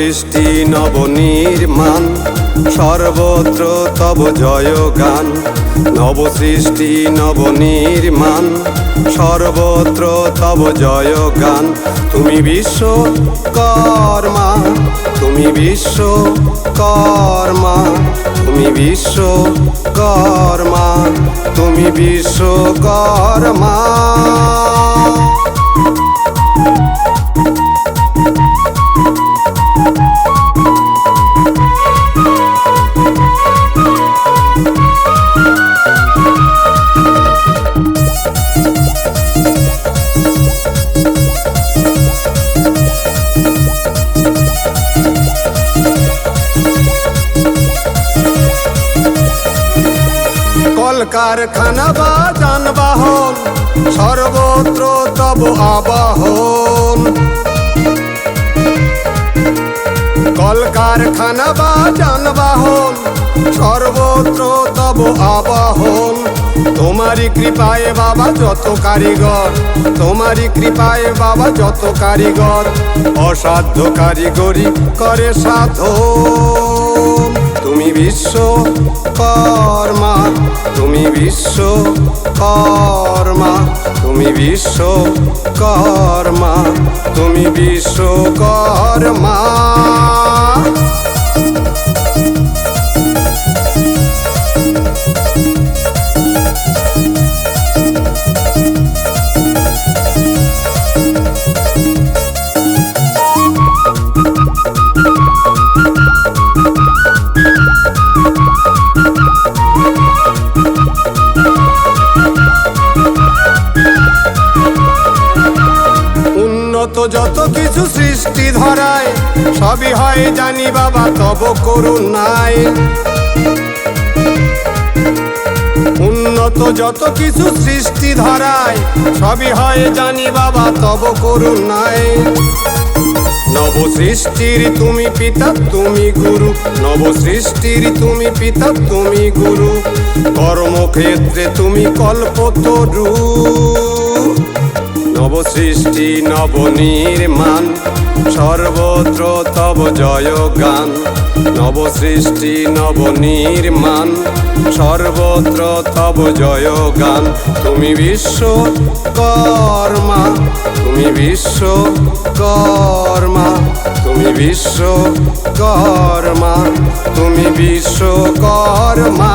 সৃষ্টি নবনির্মাণ, সর্বত্র তব জয়গান। নবসৃষ্টি নবনির্মাণ, সর্বত্র তব জয়গান। তুমি বিশ্বকর্মা, তুমি বিশ্বকর্মা, তুমি বিশ্বকর্মা, তুমি বিশ্বকর্মা। কলকারখানা বা যানবাহন, সর্বত্র তব আবাহন। কলকারখানা বা যানবাহন, সর্বত্র তব আবাহন। তোমারি কৃপায় বাবা যত কারিগর, তোমারি কৃপায় বাবা যত কারিগর, অসাধ্য কারিগরি করে সাধন। তুমি বিশ্বকর্মা, তুমি বিশ্বকর্মা, তুমি বিশ্বকর্মা, তুমি বিশ্বকর্মা। যত কিছু সৃষ্টি ধরায়, সবই হয় জানি বাবা তব করুণায়। উন্নত যত কিছু সৃষ্টি ধরায়, সবই হয় জানি বাবা তব করুণায়। নবসৃষ্টির তুমি পিতা তুমি গুরু, নবসৃষ্টির তুমি পিতা তুমি গুরু, কর্মক্ষেত্রে তুমি কল্পতরু। নবসৃষ্টি নবনির্মাণ, সর্বত্র তব জয়গান। নবসৃষ্টি নবনির্মাণ, সর্বত্র তব জয়গান। তুমি বিশ্বকর্মা, তুমি বিশ্বকর্মা, তুমি বিশ্বকর্মা, তুমি বিশ্বকর্মা।